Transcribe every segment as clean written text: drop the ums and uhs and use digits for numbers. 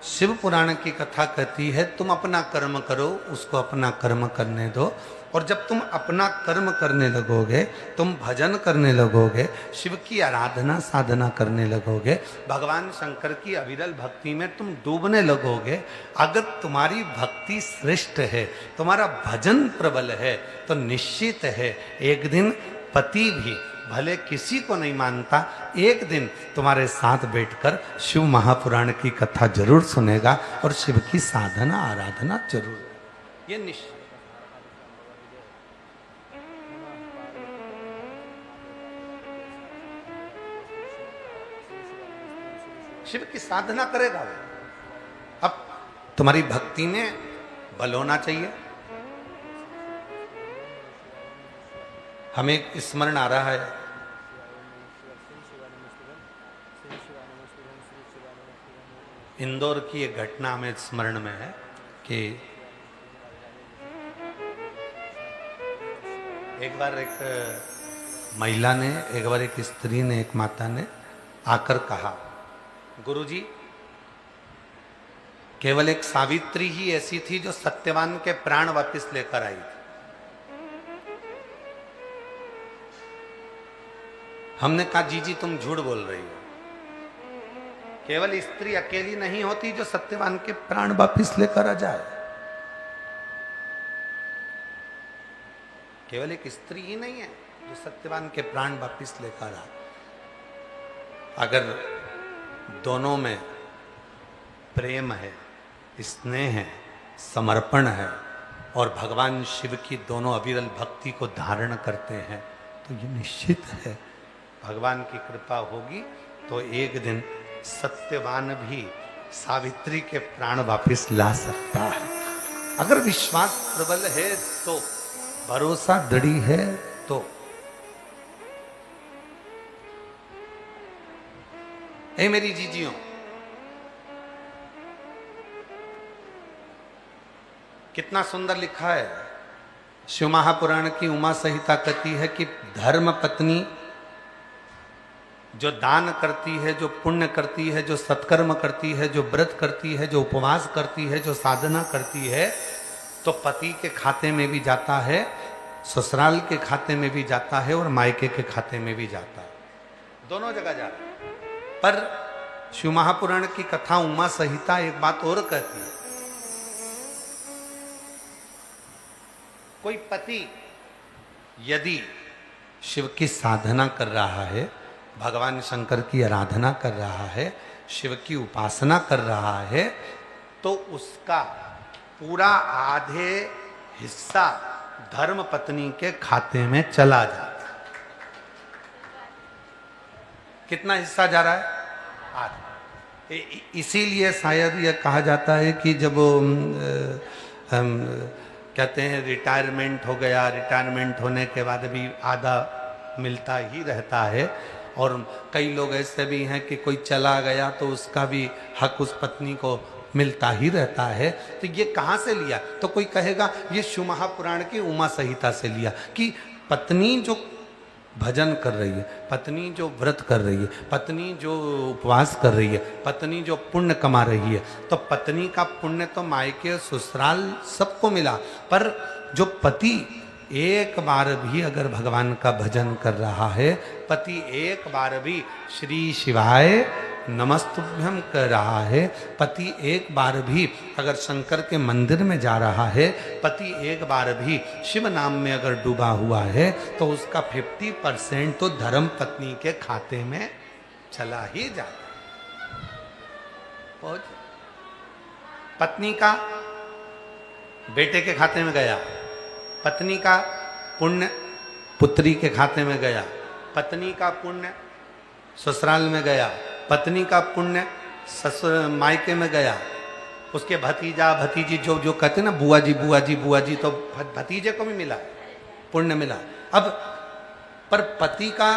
शिव पुराण की कथा कहती है तुम अपना कर्म करो, उसको अपना कर्म करने दो। और जब तुम अपना कर्म करने लगोगे, तुम भजन करने लगोगे, शिव की आराधना साधना करने लगोगे, भगवान शंकर की अविरल भक्ति में तुम डूबने लगोगे, अगर तुम्हारी भक्ति श्रेष्ठ है, तुम्हारा भजन प्रबल है, तो निश्चित है एक दिन पति भी भले किसी को नहीं मानता, एक दिन तुम्हारे साथ बैठकर शिव महापुराण की कथा जरूर सुनेगा और शिव की साधना आराधना जरूर, ये निश्चित। शिव की साधना करेगा वो। अब तुम्हारी भक्ति में बल होना चाहिए। हमें एक स्मरण आ रहा है, इंदौर की एक घटना हमें स्मरण में है कि एक बार एक महिला ने, एक बार एक स्त्री ने, एक माता ने आकर कहा, गुरुजी, केवल एक सावित्री ही ऐसी थी जो सत्यवान के प्राण वापस लेकर आई थी। हमने कहा, जी जी तुम झूठ बोल रही हो, केवल स्त्री अकेली नहीं होती जो सत्यवान के प्राण वापिस लेकर आ जाए। केवल एक स्त्री ही नहीं है जो सत्यवान के प्राण वापिस लेकर आए। अगर दोनों में प्रेम है, स्नेह है, समर्पण है और भगवान शिव की दोनों अविरल भक्ति को धारण करते हैं, तो ये निश्चित है भगवान की कृपा होगी तो एक दिन सत्यवान भी सावित्री के प्राण वापिस ला सकता है। अगर विश्वास प्रबल है तो, भरोसा दृढ़ी है तो। हे मेरी जीजियों, कितना सुंदर लिखा है शिव महापुराण की उमा संहिता कहती है कि धर्म पत्नी जो दान करती है, जो पुण्य करती है, जो सत्कर्म करती है, जो व्रत करती है, जो उपवास करती है, जो साधना करती है, तो पति के खाते में भी जाता है, ससुराल के खाते में भी जाता है और मायके के खाते में भी जाता है, दोनों जगह जाता है। पर शिव महापुराण की कथा उमा संहिता एक बात और कहती है, कोई पति यदि शिव की साधना कर रहा है, भगवान शंकर की आराधना कर रहा है, शिव की उपासना कर रहा है, तो उसका पूरा आधे हिस्सा धर्म पत्नी के खाते में चला जाता है। कितना हिस्सा जा रहा है? आधा। इसीलिए शायद यह कहा जाता है कि जब हम कहते हैं रिटायरमेंट हो गया, रिटायरमेंट होने के बाद भी आधा मिलता ही रहता है। और कई लोग ऐसे भी हैं कि कोई चला गया तो उसका भी हक उस पत्नी को मिलता ही रहता है। तो ये कहाँ से लिया? तो कोई कहेगा ये शिव महापुराण की उमा संहिता से लिया, कि पत्नी जो भजन कर रही है, पत्नी जो व्रत कर रही है, पत्नी जो उपवास कर रही है, पत्नी जो पुण्य कमा रही है, तो पत्नी का पुण्य तो मायके ससुराल सबको मिला, पर जो पति एक बार भी अगर भगवान का भजन कर रहा है, पति एक बार भी श्री शिवाय नमस्तुभ्यम कर रहा है, पति एक बार भी अगर शंकर के मंदिर में जा रहा है, पति एक बार भी शिव नाम में अगर डूबा हुआ है, तो उसका 50% तो धर्म पत्नी के खाते में चला ही जाता है। पत्नी का बेटे के खाते में गया, पत्नी का पुण्य पुत्री के खाते में गया, पत्नी का पुण्य ससुराल में गया, पत्नी का पुण्य ससुर मायके में गया, उसके भतीजा भतीजी जो जो कहते ना बुआ जी बुआ जी बुआ जी, तो भतीजे को भी मिला, पुण्य मिला। अब पर पति का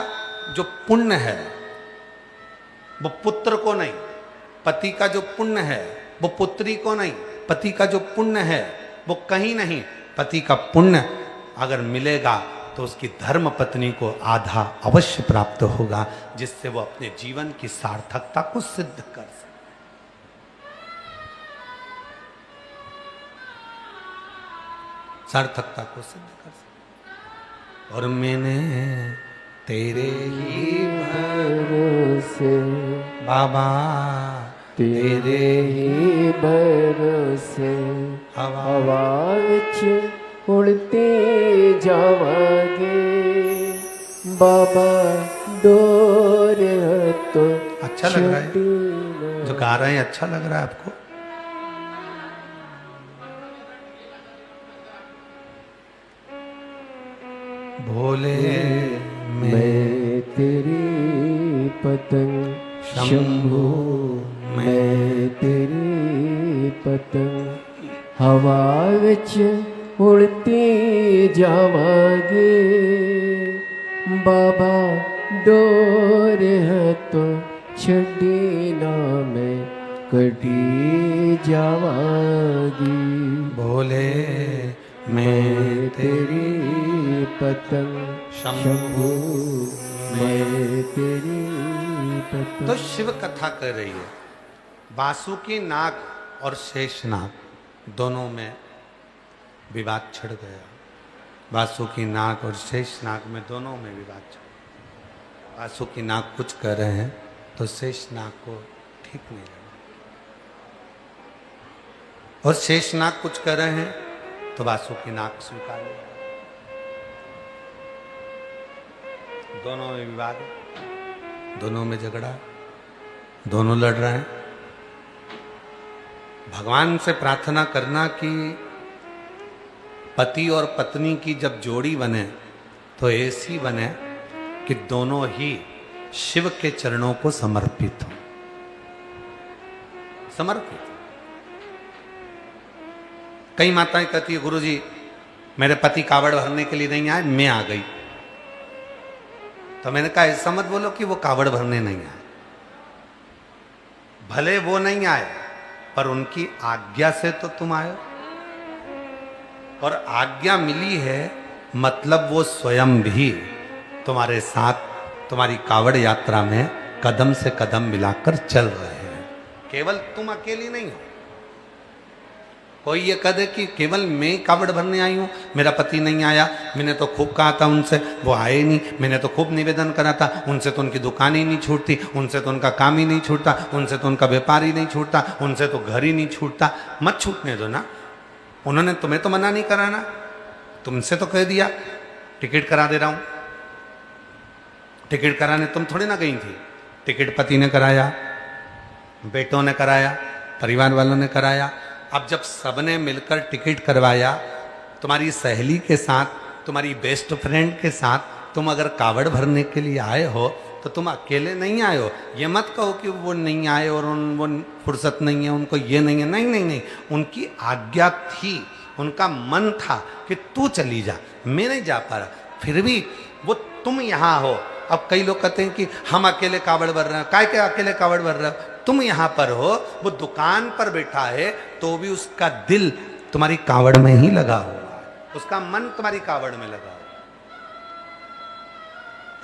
जो पुण्य है वो पुत्र को नहीं, पति का जो पुण्य है वो पुत्री को नहीं, पति का जो पुण्य है वो कहीं नहीं, पति का पुण्य अगर मिलेगा तो उसकी धर्म पत्नी को आधा अवश्य प्राप्त होगा, जिससे वो अपने जीवन की सार्थकता को सिद्ध कर सके। सार्थकता को सिद्ध कर सकते। और मैंने तेरे ही भरोसे बाबा, तेरे ही भरोसे हवा विच उड़ते जावांगे बाबा, डोर तो अच्छा लग रहा है जो गा रहे हैं? अच्छा लग रहा है आपको? भोले मैं तेरी पतंग शंभू, मैं तेरी पतंग हवा विच उड़ती जावांगे बाबा, डोर है तो छड़ी ना मैं कटी जावांगी। भोले मैं तेरी पतंग शंभू, मैं तेरी पतंग। तो शिव कथा कर रही है। वासुकी नाग और शेषनाग दोनों में विवाद छिड़ गया। वासुकी नाग और शेषनाग में दोनों में विवाद छिड़ गया। वासुकी नाग कुछ कर रहे हैं तो शेषनाग को ठीक नहीं लगा, और शेषनाग कुछ कर रहे हैं तो वासुकी नाग स्वीकार नहीं। दोनों में विवाद, दोनों में झगड़ा, दोनों लड़ रहे हैं। भगवान से प्रार्थना करना कि पति और पत्नी की जब जोड़ी बने तो ऐसी बने कि दोनों ही शिव के चरणों को समर्पित हो। समर्पित। कई माताएं कहती है, गुरुजी मेरे पति कावड़ भरने के लिए नहीं आए, मैं आ गई। तो मैंने कहा ऐसा मत बोलो कि वो कावड़ भरने नहीं आए। भले वो नहीं आए पर उनकी आज्ञा से तो तुम आए, और आज्ञा मिली है मतलब वो स्वयं भी तुम्हारे साथ तुम्हारी कावड़ यात्रा में कदम से कदम मिलाकर चल रहे हैं। केवल तुम अकेली नहीं हो। कोई ये कह दे कि केवल मैं कावड़ भरने आई हूँ, मेरा पति नहीं आया, मैंने तो खूब कहा था उनसे, वो आए नहीं, मैंने तो खूब निवेदन करा था, उनसे तो उनकी दुकान ही नहीं छूटती, उनसे तो उनका काम ही नहीं छूटता, उनसे तो उनका व्यापार ही नहीं छूटता, उनसे तो घर ही नहीं छूटता। मत छूटने दो ना। उन्होंने तुम्हें तो मना नहीं कराना, तुमसे तो कह दिया टिकट करा दे रहा हूँ। टिकट कराने तुम थोड़ी ना गई थी। टिकट पति ने कराया, बेटों ने कराया, परिवार वालों ने कराया। अब जब सबने मिलकर टिकट करवाया, तुम्हारी सहेली के साथ, तुम्हारी बेस्ट फ्रेंड के साथ तुम अगर कावड़ भरने के लिए आए हो तो तुम अकेले नहीं आए हो। ये मत कहो कि वो नहीं आए और वो फुर्सत नहीं है, उनको ये नहीं है। नहीं नहीं नहीं, उनकी आज्ञा थी, उनका मन था कि तू चली जा, मैं नहीं जा पा रहा, फिर भी वो तुम यहाँ हो। अब कई लोग कहते हैं कि हम अकेले कावड़ भर रहे हैं। काय के अकेले कावड़ भर रहे हो? तुम यहाँ पर हो, वो दुकान पर बैठा है तो भी उसका दिल तुम्हारी कावड़ में ही लगा हुआ है, उसका मन तुम्हारी कावड़ में लगा हुआ।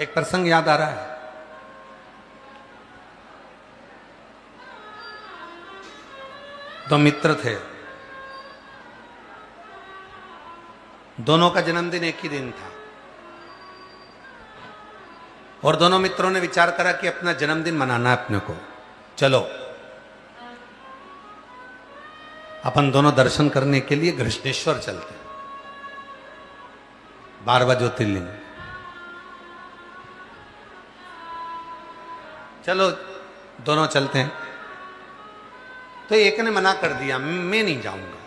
एक प्रसंग याद आ रहा है। दो मित्र थे, दोनों का जन्मदिन एक ही दिन था, और दोनों मित्रों ने विचार करा कि अपना जन्मदिन मनाना है अपने को। चलो अपन दोनों दर्शन करने के लिए घृष्णेश्वर चलते हैं, 12 ज्योतिर्लिंग। चलो दोनों चलते हैं। तो एक ने मना कर दिया, मैं नहीं जाऊंगा,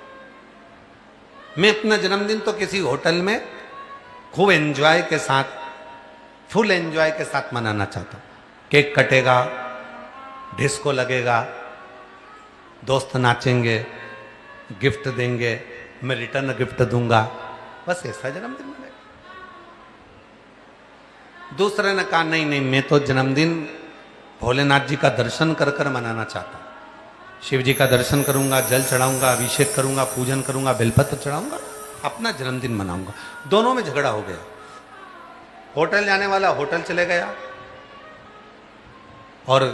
मैं अपना जन्मदिन तो किसी होटल में खूब एंजॉय के साथ, फुल एंजॉय के साथ मनाना चाहता हूं। केक कटेगा, डिस्को लगेगा, दोस्त नाचेंगे, गिफ्ट देंगे, मैं रिटर्न गिफ्ट दूंगा, बस ऐसा जन्मदिन मनाएगा। दूसरे ने कहा नहीं नहीं, मैं तो जन्मदिन भोलेनाथ जी का दर्शन कर कर मनाना चाहता हूं। शिव जी का दर्शन करूंगा, जल चढ़ाऊंगा, अभिषेक करूंगा, पूजन करूंगा, बेलपत्र चढ़ाऊंगा, अपना जन्मदिन मनाऊंगा। दोनों में झगड़ा हो गया। होटल जाने वाला होटल चले गया और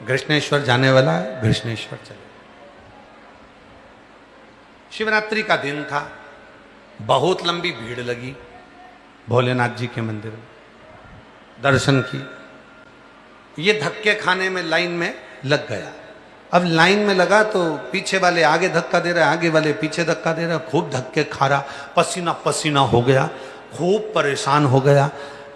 घृष्णेश्वर जाने वाला घृष्णेश्वर चले गया। शिवरात्रि का दिन था, बहुत लंबी भीड़ लगी भोलेनाथ जी के मंदिर में, दर्शन की। ये धक्के खाने में लाइन में लग गया। अब लाइन में लगा तो पीछे वाले आगे धक्का दे रहे, आगे वाले पीछे धक्का दे रहे, खूब धक्के खा रहा, पसीना पसीना हो गया, खूब परेशान हो गया।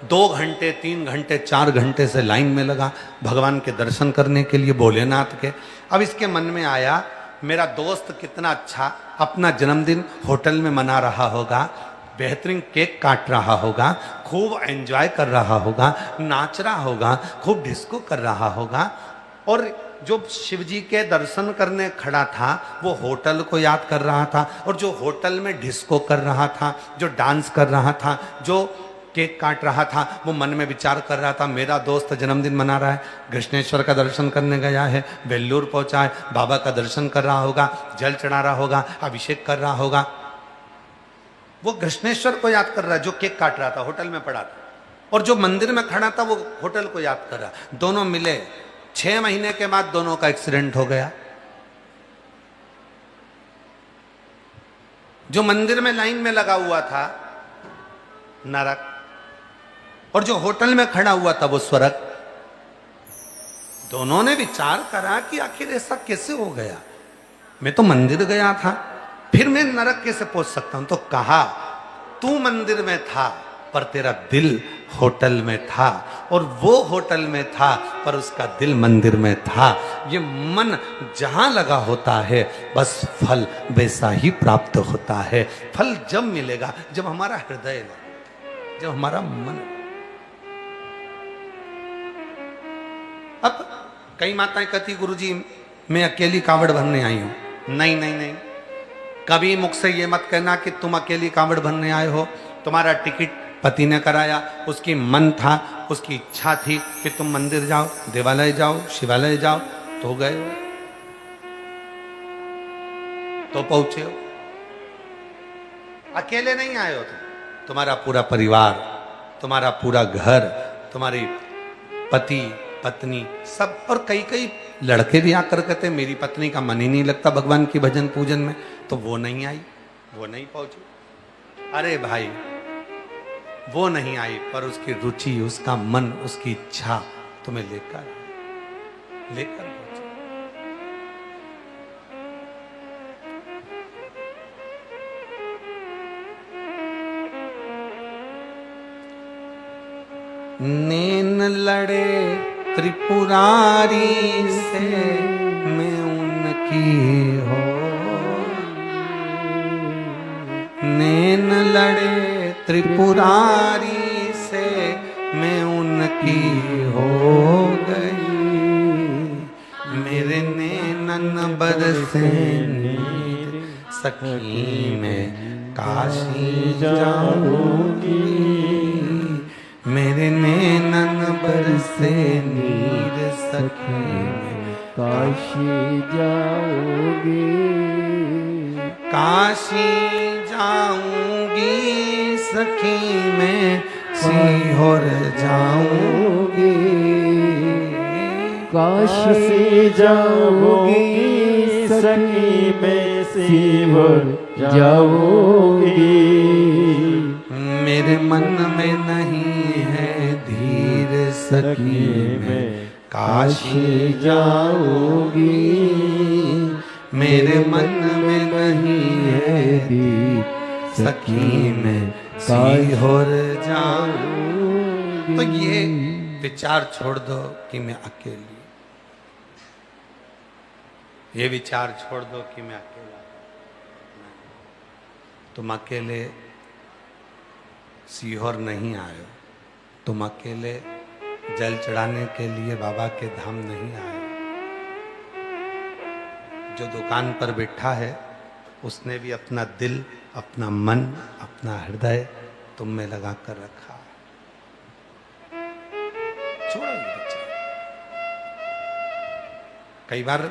2 घंटे 3 घंटे 4 घंटे से लाइन में लगा भगवान के दर्शन करने के लिए, भोलेनाथ के। अब इसके मन में आया, मेरा दोस्त कितना अच्छा अपना जन्मदिन होटल में मना रहा होगा, बेहतरीन केक काट रहा होगा, खूब एंजॉय कर रहा होगा, नाच रहा होगा, खूब डिस्को कर रहा होगा। और जो शिव जी के दर्शन करने खड़ा था वो होटल को याद कर रहा था, और जो होटल में डिस्को कर रहा था, जो डांस कर रहा था, जो केक काट रहा था, वो मन में विचार कर रहा था, मेरा दोस्त जन्मदिन मना रहा है, कृष्णेश्वर का दर्शन करने गया है, बेल्लूर पहुंचा है, बाबा का दर्शन कर रहा होगा, जल चढ़ा रहा होगा, अभिषेक कर रहा होगा। वो कृष्णेश्वर को याद कर रहा है जो केक काट रहा था, होटल में पड़ा था, और जो मंदिर में खड़ा था वो होटल को याद कर रहा। दोनों मिले, 6 महीने के बाद दोनों का एक्सीडेंट हो गया। जो मंदिर में लाइन में लगा हुआ था नरक, और जो होटल में खड़ा हुआ था वो स्वर्ग। दोनों ने विचार करा कि आखिर ऐसा कैसे हो गया, मैं तो मंदिर गया था, फिर मैं नरक कैसे पहुंच सकता हूं। तो कहा, तू मंदिर में था पर तेरा दिल होटल में था, और वो होटल में था पर उसका दिल मंदिर में था। ये मन जहां लगा होता है बस फल वैसा ही प्राप्त होता है। फल जब मिलेगा जब हमारा हृदय लगे, जब हमारा मन। अब कई माताएं कहती, गुरुजी मैं अकेली कावड़ भरने आई हूं। नहीं नहीं नहीं, कभी मुख से ये मत कहना कि तुम अकेली कावड़ भरने आए हो। तुम्हारा टिकट पति ने कराया, उसकी मन था, उसकी इच्छा थी कि तुम मंदिर जाओ, देवालय जाओ, शिवालय जाओ, तो गए हो, तो पहुंचे हो। अकेले नहीं आए हो तुम, तुम्हारा पूरा परिवार, तुम्हारा पूरा घर, तुम्हारी पति पत्नी सब। और कई कई लड़के भी आकर कहते मेरी पत्नी का मन ही नहीं लगता भगवान की भजन पूजन में, तो वो नहीं आई, वो नहीं पहुंची। अरे भाई, वो नहीं आई पर उसकी रुचि, उसका मन, उसकी इच्छा तुम्हें लेकर पहुंचे। नैन लड़े त्रिपुरारी से मैं उनकी हो, नैन लड़े त्रिपुरारी से मैं उनकी हो गई, मेरे नैनन बरसे नीर सखी में काशी जाऊंगी, मेरे नैनन बरसे नीर सखी में काशी जाऊंगी, काशी जाऊंगी सखी में सीहोर जाऊंगी, काशी जाऊंगी सखी में सीहोर जाऊंगी, मेरे मन में नहीं है धीर सखी में काशी जाऊंगी, मेरे मन में नहीं है धीर सखी में सीहोर जाऊंगी। तो ये विचार छोड़ दो कि मैं अकेली, ये विचार छोड़ दो कि मैं अकेला। तुम अकेले सीहोर नहीं आए, तुम अकेले जल चढ़ाने के लिए बाबा के धाम नहीं आए। जो दुकान पर बैठा है उसने भी अपना दिल, अपना मन, अपना हृदय तुम में लगा कर रखा है। छोड़ो ये बच्चे। कई बार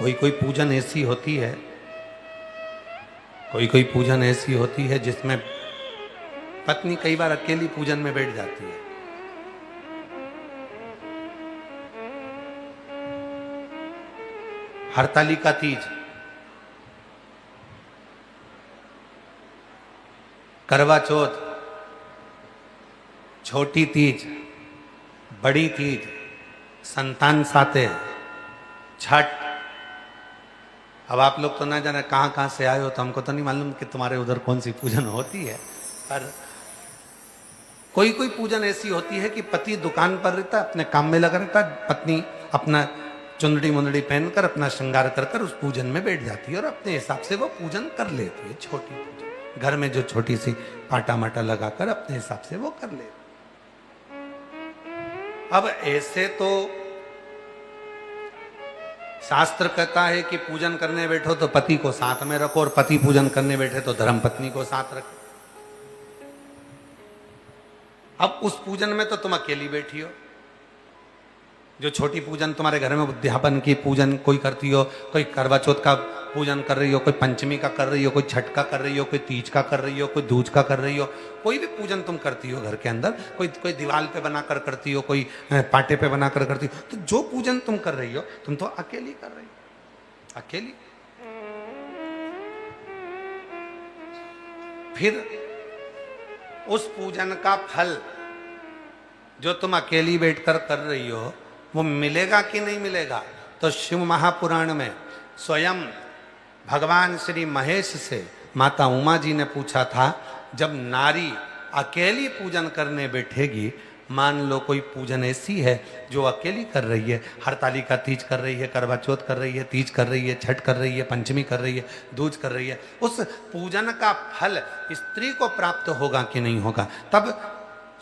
कोई पूजन ऐसी होती है, कोई पूजन ऐसी होती है जिसमें पत्नी कई बार अकेली पूजन में बैठ जाती है। हरतालिका तीज, करवा चौथ, छोटी तीज, बड़ी तीज, संतान साते, छठ। अब आप लोग तो ना जाने कहाँ कहाँ से आए हो, तो हमको तो नहीं मालूम कि तुम्हारे उधर कौन सी पूजन होती है, पर कोई कोई पूजन ऐसी होती है कि पति दुकान पर रहता है, अपने काम में लगा रहता है, पत्नी अपना चुंदड़ी मुंदड़ी पहनकर अपना श्रृंगार कर कर उस पूजन में बैठ जाती है और अपने हिसाब से वो पूजन कर लेती है। छोटी पूजन घर में जो छोटी सी पाटा माटा लगाकर अपने हिसाब से वो कर लेती। अब ऐसे तो शास्त्र कहता है कि पूजन करने बैठो तो पति को साथ में रखो, और पति पूजन करने बैठे तो धर्म पत्नी को साथ रखो। अब उस पूजन में तो तुम अकेली बैठी हो। जो छोटी पूजन तुम्हारे घर में उद्यापन की पूजन कोई करती हो, कोई करवा चौथ का पूजन कर रही हो, कोई पंचमी का कर रही हो, कोई छठ का कर रही हो, कोई तीज का कर रही हो, कोई दूज का कर रही हो, कोई भी पूजन तुम करती हो घर के अंदर, कोई दीवाल पे बनाकर करती हो, कोई पाटे पे बनाकर करती हो, तो जो पूजन तुम कर रही हो तुम तो अकेली कर रही हो, अकेली। फिर उस पूजन का फल जो तुम अकेली बैठकर कर रही हो वो मिलेगा कि नहीं मिलेगा? तो शिव महापुराण में स्वयं भगवान श्री महेश से माता उमा जी ने पूछा था, जब नारी अकेली पूजन करने बैठेगी, मान लो कोई पूजन ऐसी है जो अकेली कर रही है, हरतालिका तीज कर रही है, करवा चौथ कर रही है, तीज कर रही है, छठ कर रही है, पंचमी कर रही है, दूज कर रही है, उस पूजन का फल स्त्री को प्राप्त होगा कि नहीं होगा? तब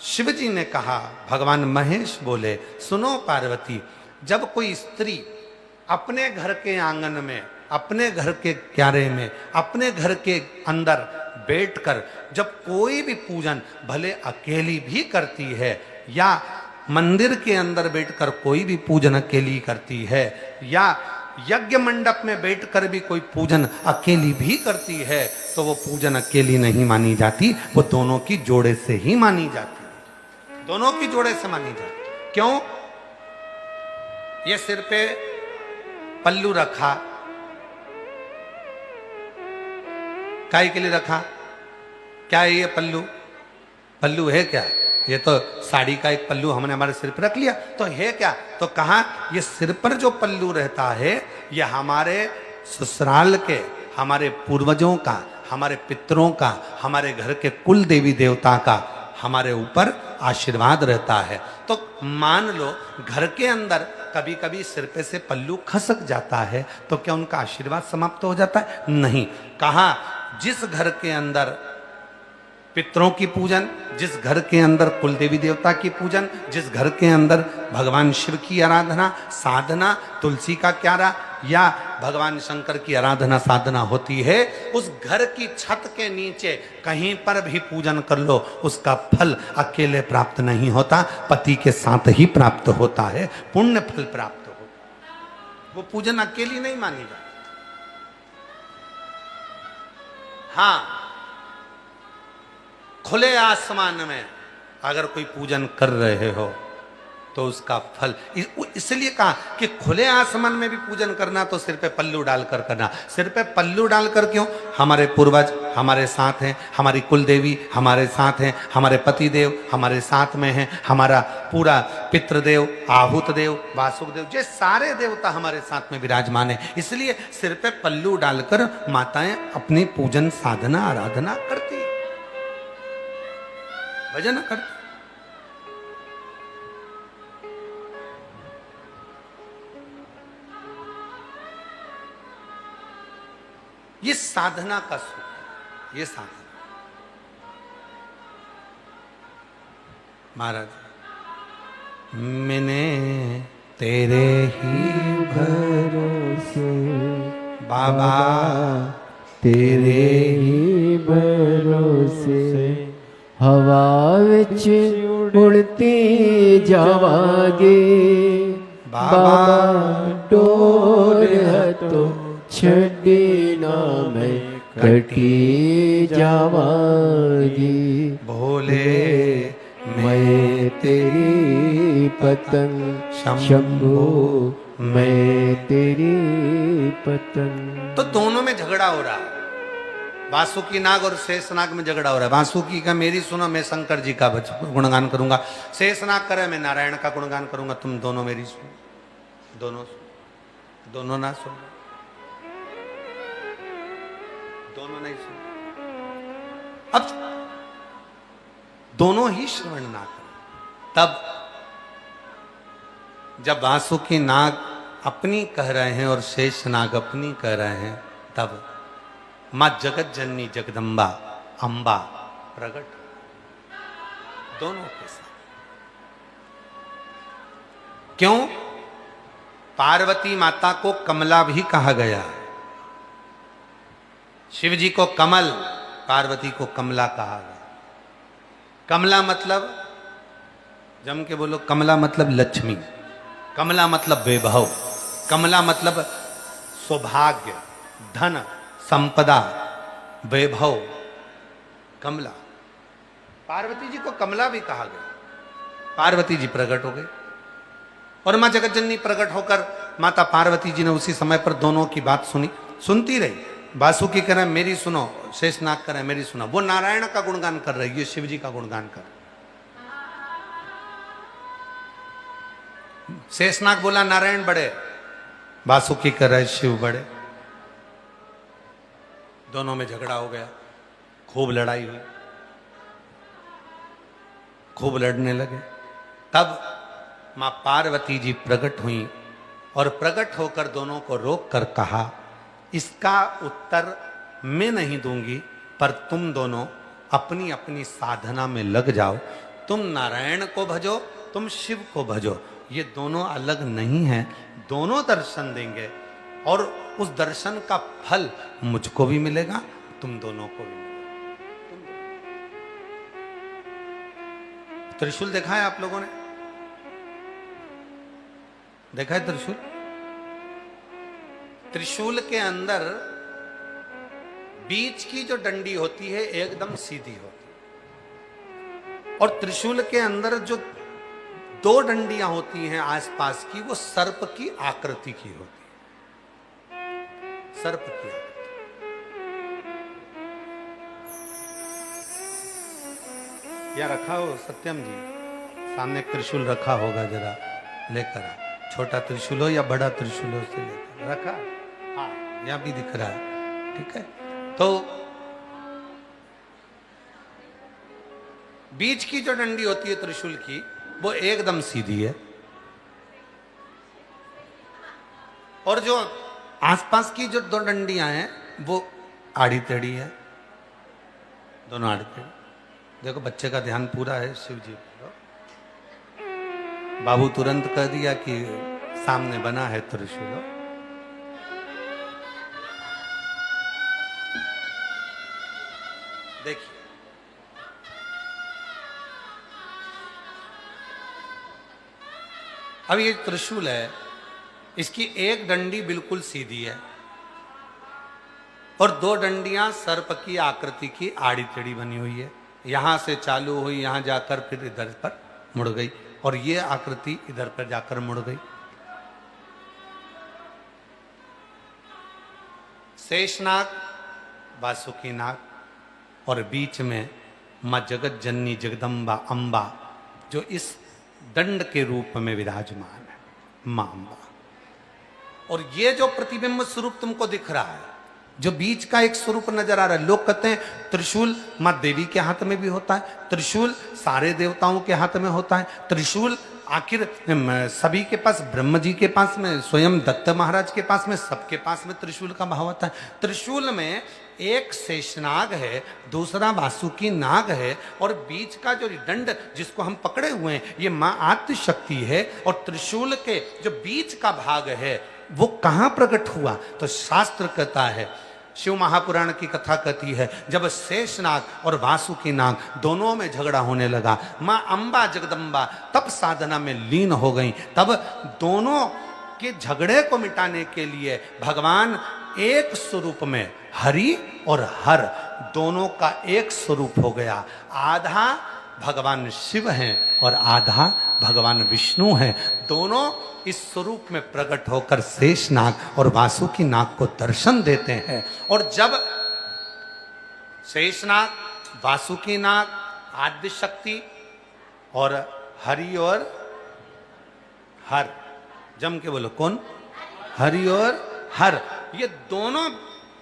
शिव जी ने कहा, भगवान महेश बोले, सुनो पार्वती, जब कोई स्त्री अपने घर के आंगन में, अपने घर के क्यारे में, अपने घर के अंदर बैठकर जब कोई भी पूजन भले अकेली भी करती है, या मंदिर के अंदर बैठकर कोई भी पूजन अकेली करती है, या यज्ञ मंडप में बैठकर भी कोई पूजन अकेली भी करती है, तो वो पूजन अकेली नहीं मानी जाती, वो दोनों की जोड़े से ही मानी जाती, दोनों की जोड़े से मानी जाती। क्यों? ये सिर पे पल्लू रखा, काय के लिए रखा? क्या है ये पल्लू? पल्लू है क्या? ये तो साड़ी का एक पल्लू हमने हमारे सिर पर रख लिया, तो है क्या? तो कहा ये सिर पर जो पल्लू रहता है ये हमारे ससुराल के, हमारे पूर्वजों का, हमारे पितरों का, हमारे घर के कुल देवी देवता का हमारे ऊपर आशीर्वाद रहता है। तो मान लो घर के अंदर कभी कभी सिर पे से पल्लू खसक जाता है, तो क्या उनका आशीर्वाद समाप्त हो जाता है? नहीं। कहा जिस घर के अंदर पितरों की पूजन, जिस घर के अंदर कुल देवी देवता की पूजन, जिस घर के अंदर भगवान शिव की आराधना साधना, तुलसी का क्यारा या भगवान शंकर की आराधना साधना होती है, उस घर की छत के नीचे कहीं पर भी पूजन कर लो, उसका फल अकेले प्राप्त नहीं होता, पति के साथ ही प्राप्त होता है, पुण्य फल प्राप्त होता है। वो पूजन अकेली नहीं मानी जाती। हाँ, खुले आसमान में अगर कोई पूजन कर रहे हो तो उसका फल, इसलिए कहा कि खुले आसमान में भी पूजन करना तो सिर पे पल्लू डालकर करना। सिर पे पल्लू डालकर क्यों? हमारे पूर्वज हमारे साथ हैं, हमारी कुल देवी हमारे साथ हैं, हमारे पति देव हमारे साथ में हैं, हमारा पूरा पितृदेव, आहूत देव, वासुक देव, ये सारे देवता हमारे साथ में विराजमान है। इसलिए सिर पे पल्लू डालकर माताएं अपनी पूजन साधना आराधना करती, भजन करती। ये साधना का सुख, ये साधना। महाराज, मैंने तेरे ही भरोसे बाबा, तेरे ही भरोसे हवा विच उड़ती जावांगी, बाबा डोर हथों छड़ी ना मैं कटी जावांगी। भोले मैं तेरी पतंग शंभू, मैं तेरी पतंग। तो दोनों में झगड़ा हो रहा है। वासुकी नाग और शेषनाग में झगड़ा हो रहा है। वासुकी का मेरी सुनो, मैं शंकर जी का गुणगान करूंगा। शेषनाग करे मैं नारायण का गुणगान करूंगा। तुम दोनों मेरी सुनो, दोनों ना सुनो, दोनों नहीं सुनो। अब दोनों ही श्रवण ना करें। तब जब वासुकी नाग अपनी कह रहे हैं और शेषनाग अपनी कह रहे हैं, तब मां जगत जननी जगदम्बा अंबा प्रकट दोनों के साथ। क्यों? पार्वती माता को कमला भी कहा गया। शिव जी को कमल, पार्वती को कमला कहा गया। कमला मतलब, जम के बोलो, कमला मतलब लक्ष्मी, कमला मतलब वैभव, कमला मतलब सौभाग्य, धन, संपदा, वैभव, कमला। पार्वती जी को कमला भी कहा गया। पार्वती जी प्रकट हो गई और मां जगत जननी प्रकट होकर माता पार्वती जी ने उसी समय पर दोनों की बात सुनी, सुनती रही। वासुकी कह रहे मेरी सुनो, शेषनाग कह रहे मेरी सुनो। वो नारायण का गुणगान कर रही है, शिव जी का गुणगान कर। शेषनाग बोला नारायण बड़े, वासुकी कह रहे शिव बड़े। दोनों में झगड़ा हो गया, खूब लड़ाई हुई, खूब लड़ने लगे। तब मां पार्वती जी प्रकट हुई और प्रकट होकर दोनों को रोक कर कहा, इसका उत्तर मैं नहीं दूंगी, पर तुम दोनों अपनी अपनी साधना में लग जाओ। तुम नारायण को भजो, तुम शिव को भजो। ये दोनों अलग नहीं हैं, दोनों दर्शन देंगे और उस दर्शन का फल मुझको भी मिलेगा, तुम दोनों को भी मिलेगा। त्रिशूल देखा है आप लोगों ने? देखा है त्रिशूल? त्रिशूल के अंदर बीच की जो डंडी होती है एकदम सीधी होती है, और त्रिशूल के अंदर जो दो डंडियां होती हैं आसपास की, वो सर्प की आकृति की होती है, सर्प की आकृति। या रखा हो सत्यम जी सामने त्रिशूल रखा होगा, जरा लेकर, छोटा त्रिशूल हो या बड़ा त्रिशूल हो, उससे लेकर रखा। हाँ, यहां भी दिख रहा है, ठीक है। तो बीच की जो डंडी होती है त्रिशूल की, वो एकदम सीधी है, और जो आसपास की जो दो डंडियां हैं वो आड़ी टेढ़ी है, दोनों आड़ी टेढ़ी। देखो बच्चे का ध्यान पूरा है शिव जी पर। बाबू तुरंत कह दिया कि सामने बना है त्रिशूल। देखिए अब ये त्रिशूल है, इसकी एक डंडी बिल्कुल सीधी है और दो डंडियां सर्प की आकृति की आड़ी टेढ़ी बनी हुई है। यहां से चालू हुई, यहां जाकर फिर इधर पर मुड़ गई, और ये आकृति इधर पर जाकर मुड़ गई। शेषनाग, वासुकी नाग, और बीच में मां जगत जननी जगदम्बा अंबा, जो इस दंड के रूप में विराजमान है, मां अंबा। और ये जो प्रतिबिंब स्वरूप तुमको दिख रहा है, जो बीच का एक स्वरूप नजर आ रहा है, लोग कहते हैं त्रिशूल मां देवी के हाथ में भी होता है, त्रिशूल सारे देवताओं के हाथ में होता है, त्रिशूल आखिर सभी के पास, ब्रह्म जी के पास में, स्वयं दत्त महाराज के पास में, सबके पास में त्रिशूल का भाव होता है। त्रिशूल में एक शेषनाग है, दूसरा वासुकी नाग है, और बीच का जो दंड जिसको हम पकड़े हुए हैं, ये मां आद्य शक्ति है। और त्रिशूल के जो बीच का भाग है वो कहां प्रकट हुआ? तो शास्त्र कहता है, शिव महापुराण की कथा कहती है, जब शेषनाग और वासुकी नाग दोनों में झगड़ा होने लगा, मां अंबा जगदम्बा तब साधना में लीन हो गई। तब दोनों के झगड़े को मिटाने के लिए भगवान एक स्वरूप में, हरि और हर दोनों का एक स्वरूप हो गया। आधा भगवान शिव हैं और आधा भगवान विष्णु हैं। दोनों इस स्वरूप में प्रकट होकर शेषनाग और वासुकी नाग को दर्शन देते हैं। और जब शेषनाग, वासुकी नाग, आद्य शक्ति और हरि और हर। जम के बोलो, कौन? हरि और हर। ये दोनों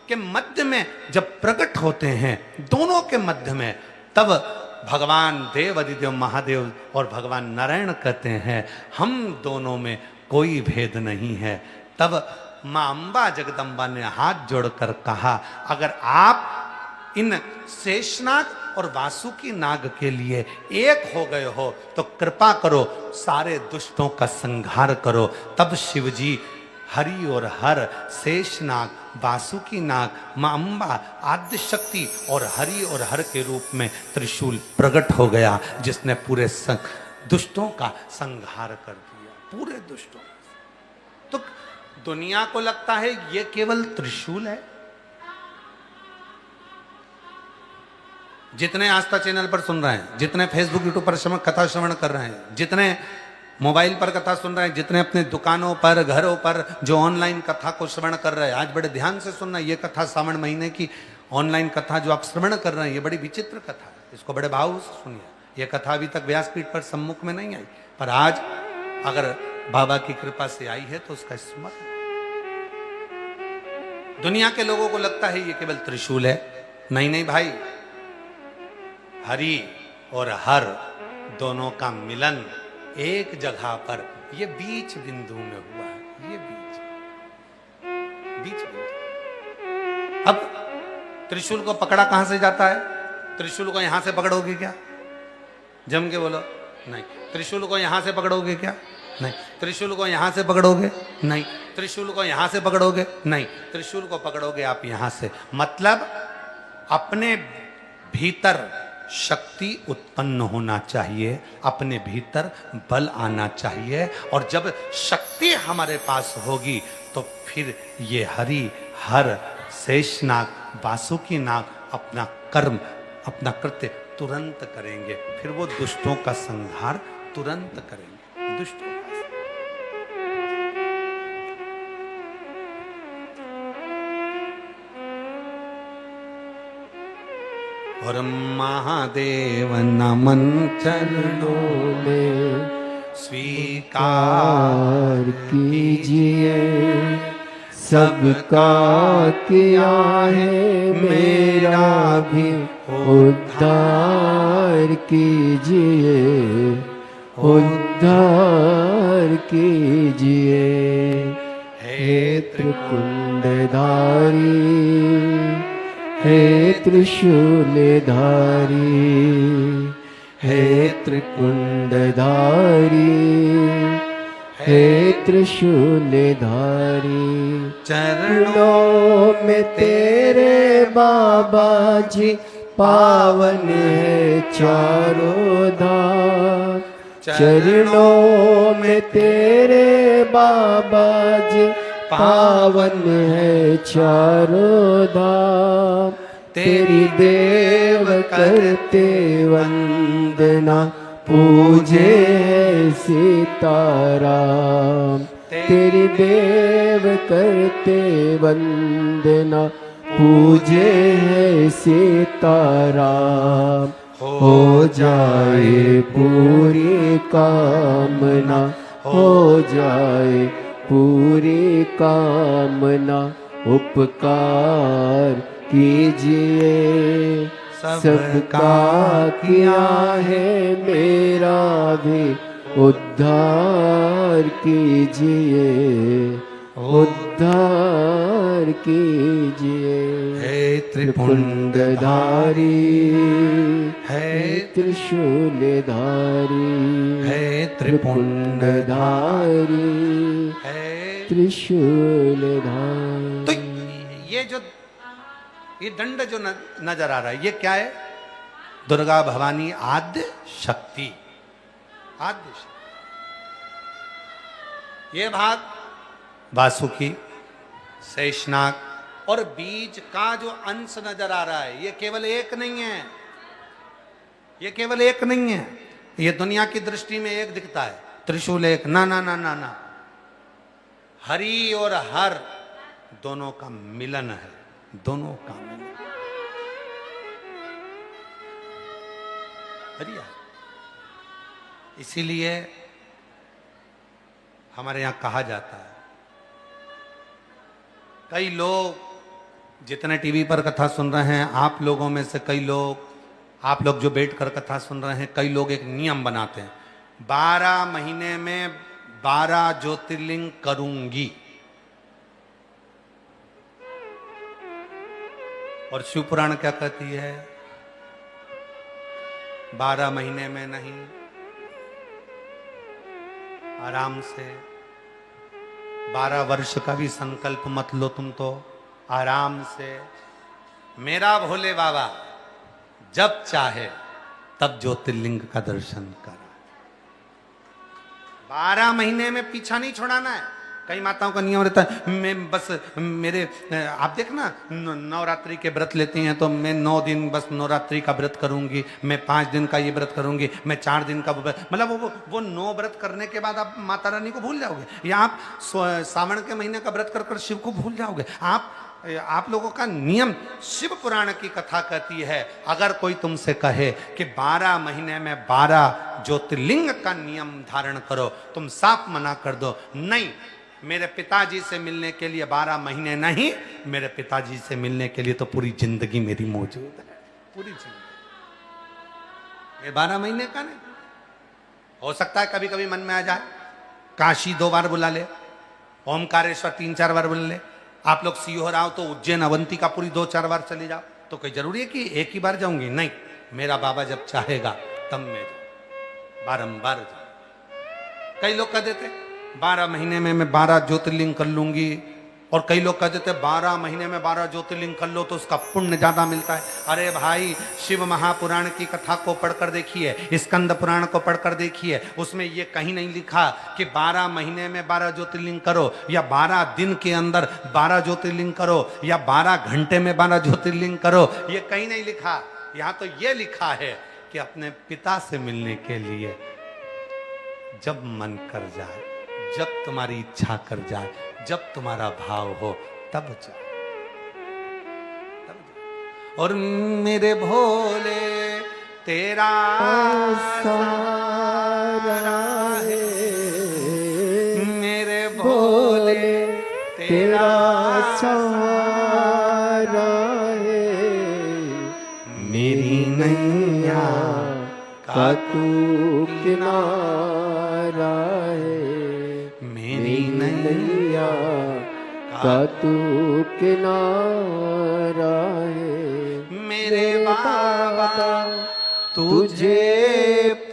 के मध्य में जब प्रकट होते हैं, दोनों के मध्य में, तब भगवान देव अधिदेव महादेव और भगवान नारायण कहते हैं हम दोनों में कोई भेद नहीं है। तब मां अंबा जगदम्बा ने हाथ जोड़कर कहा, अगर आप इन शेषनाग और वासुकी नाग के लिए एक हो गए हो तो कृपा करो सारे दुष्टों का संहार करो। तब शिवजी हरि और हर, शेषनाग, वासुकी नाग, मां अंबा, आद्य शक्ति और हरि और हर के रूप में त्रिशूल प्रकट हो गया, जिसने पूरे दुष्टों का संहार कर दिया, पूरे दुष्टों। तो दुनिया को लगता है ये केवल त्रिशूल है। जितने आस्था चैनल पर सुन रहे हैं, जितने फेसबुक यूट्यूब पर कथा श्रवण कर रहे हैं, जितने मोबाइल पर कथा सुन रहे हैं, जितने अपने दुकानों पर, घरों पर जो ऑनलाइन कथा को श्रवण कर रहे हैं, आज बड़े ध्यान से सुनना। ये कथा श्रावण महीने की ऑनलाइन कथा जो आप श्रवण कर रहे हैं, ये बड़ी विचित्र कथा है, इसको बड़े भाव से सुनिए। ये कथा अभी तक व्यासपीठ पर सम्मुख में नहीं आई, पर आज अगर बाबा की कृपा से आई है तो उसका स्मरण। दुनिया के लोगों को लगता है ये केवल त्रिशूल है। नहीं नहीं भाई, हरि और हर दोनों का मिलन एक जगह पर, ये बीच बिंदु में हुआ है। ये बीच बिंदु। अब त्रिशूल को पकड़ा कहां से जाता है? त्रिशूल को यहां से पकड़ोगे क्या? जम के बोलो, नहीं। त्रिशूल को यहां से पकड़ोगे क्या? नहीं। त्रिशूल को यहां से पकड़ोगे? नहीं। त्रिशूल को यहां से पकड़ोगे? नहीं। त्रिशूल को पकड़ोगे आप यहां से। मतलब अपने भीतर शक्ति उत्पन्न होना चाहिए, अपने भीतर बल आना चाहिए, और जब शक्ति हमारे पास होगी तो फिर ये हरि हर, शेषनाग, वासुकी नाग अपना कर्म, अपना कृत्य तुरंत करेंगे। फिर वो दुष्टों का संहार तुरंत करेंगे। दुष्टों का और महादेव नमन चरणों में स्वीकार कीजिए, सबका किया है मेरा भी उद्धार कीजिए, उद्धार कीजिए। हे त्रिकुंडधारी, हे त्रिशूलधारी, हे त्रिकुंडधारी, हे त्रिशूलधारी। चरणों में तेरे बाबा जी पावन है चारों धाम। चरणों में तेरे बाबा जी पावन है चारों धाम। तेरी देव करते वंदना, पूजे सीताराम। तेरी देव करते वंदना, पूजे सीताराम। हो जाए पूरी कामना, हो जाए पूरी कामना। उपकार कीजिए, सबका किया है मेरा भी उद्धार कीजिए, उद्धार कीजिए। हे त्रिपुंडधारी, हे त्रिशूलधारी, हे त्रिपुंडधारी, हे त्रिशूलधारी। तो ये दंड जो नजर आ रहा है, ये क्या है? दुर्गा भवानी आद्य शक्ति, आद्य शक्ति। ये भाग वासुकी, शेषनाग और बीज का जो अंश नजर आ रहा है, ये केवल एक नहीं है, ये केवल एक नहीं है। ये दुनिया की दृष्टि में एक दिखता है, त्रिशूल एक, ना ना ना ना ना। हरि और हर दोनों का मिलन है, दोनों का मिलन। बढ़िया। इसीलिए हमारे यहाँ कहा जाता है, कई लोग जितने टीवी पर कथा सुन रहे हैं, आप लोगों में से कई लोग, आप लोग जो बैठकर कथा सुन रहे हैं, कई लोग एक नियम बनाते हैं, 12 महीने में 12 ज्योतिर्लिंग करूंगी। और शिव पुराण क्या कहती है? 12 महीने में नहीं, आराम से 12 वर्ष का भी संकल्प मत लो तुम, तो आराम से मेरा भोले बाबा जब चाहे तब ज्योतिर्लिंग का दर्शन करा। 12 महीने में पीछा नहीं छुड़ाना है। कई माताओं का नियम रहता है, मैं बस मेरे, आप देखना नवरात्रि के व्रत लेती हैं तो मैं 9 दिन बस नवरात्रि का व्रत करूंगी, मैं 5 दिन का ये व्रत करूंगी, मैं 4 दिन का व्रत, मतलब वो 9 व्रत करने के बाद आप माता रानी को भूल जाओगे, या आप सावन के महीने का व्रत कर कर शिव को भूल जाओगे। आप लोगों का नियम, शिव पुराण की कथा कहती है, अगर कोई तुमसे कहे कि 12 महीने में 12 ज्योतिर्लिंग का नियम धारण करो, तुम साफ मना कर दो, नहीं, मेरे पिताजी से मिलने के लिए 12 महीने नहीं, मेरे पिताजी से मिलने के लिए तो पूरी जिंदगी मेरी मौजूद है, पूरी जिंदगी। ये 12 महीने का नहीं। हो सकता है कभी कभी मन में आ जाए, काशी 2 बार बुला ले, ओमकारेश्वर 3-4 बार बुला ले, आप लोग सीहोर आओ तो उज्जैन अवंतिका पुरी 2-4 बार चले जाओ, तो कोई जरूरी है कि एक ही बार जाऊंगी? नहीं, मेरा बाबा जब चाहेगा तब मैं जाऊं, बारंबार जाऊं। कई लोग कह देते 12 महीने में मैं 12 ज्योतिर्लिंग कर लूंगी, और कई लोग कह देते 12 महीने में 12 ज्योतिर्लिंग कर लो तो उसका पुण्य ज्यादा मिलता है। अरे भाई, शिव महापुराण की कथा को पढ़कर देखिए, स्कंद पुराण को पढ़कर देखिए, उसमें ये कहीं नहीं लिखा कि 12 महीने में 12 ज्योतिर्लिंग करो, या 12 दिन के अंदर 12 ज्योतिर्लिंग करो, या 12 घंटे में 12 ज्योतिर्लिंग करो, ये कहीं नहीं लिखा। यहाँ तो ये लिखा है कि अपने पिता से मिलने के लिए जब मन कर जाए, जब तुम्हारी इच्छा कर जाए, जब तुम्हारा भाव हो, तब जाओ, तब जाओ। और मेरे भोले तेरा सहारा है, मेरे भोले तेरा सहारा है, मेरी नैया का तू किनारा है, मेरी नैया का तू किनारा है। मेरे बाबा तुझे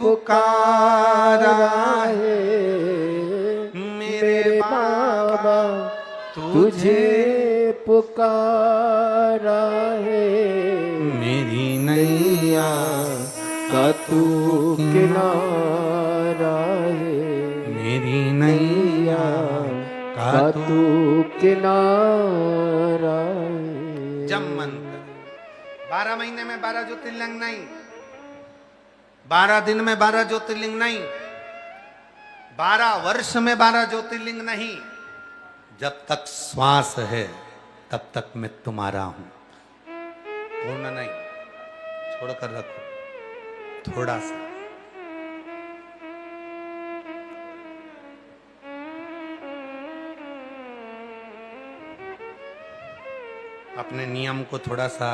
पुकारा है, मेरे बाबा तुझे पुकारा है, मेरी नैया का तू किनारा है, मेरी नैया का तू किनारा है। जब मन करे, 12 महीने में 12 ज्योतिर्लिंग नहीं, 12 दिन में 12 ज्योतिर्लिंग नहीं, 12 वर्ष में 12 ज्योतिर्लिंग नहीं, जब तक श्वास है तब तक मैं तुम्हारा हूं। पूर्ण नहीं, छोड़कर रखो थोड़ा सा। अपने नियम को थोड़ा सा,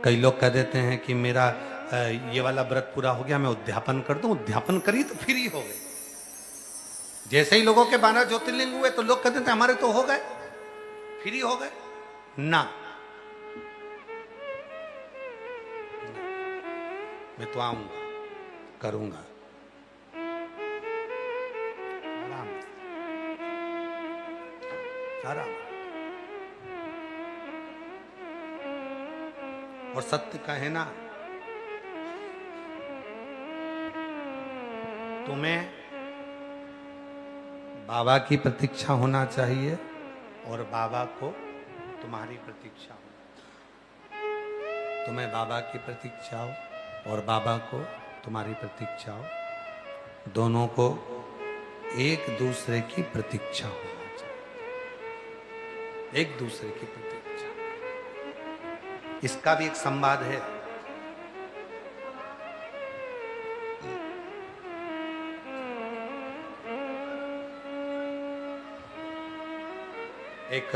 कई लोग कह देते हैं कि मेरा ये वाला व्रत पूरा हो गया, मैं उद्यापन कर दूं। उद्यापन करी तो फिर ही हो गए। जैसे ही लोगों के 12 ज्योतिर्लिंग हुए तो लोग कहते थे हमारे तो हो गए, फिर ही हो गए ना। मैं तो आऊंगा, करूंगा, आराम से, आराम। और सत्य कहे ना, तुम्हें बाबा की प्रतीक्षा होना चाहिए और बाबा को तुम्हारी प्रतीक्षा हो। तुम्हें बाबा की प्रतीक्षा हो और बाबा को तुम्हारी प्रतीक्षा हो, दोनों को एक दूसरे की प्रतीक्षा होना चाहिए, एक दूसरे की प्रतीक्षा। इसका भी एक संवाद है। एक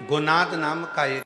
गोनाद नाम का एक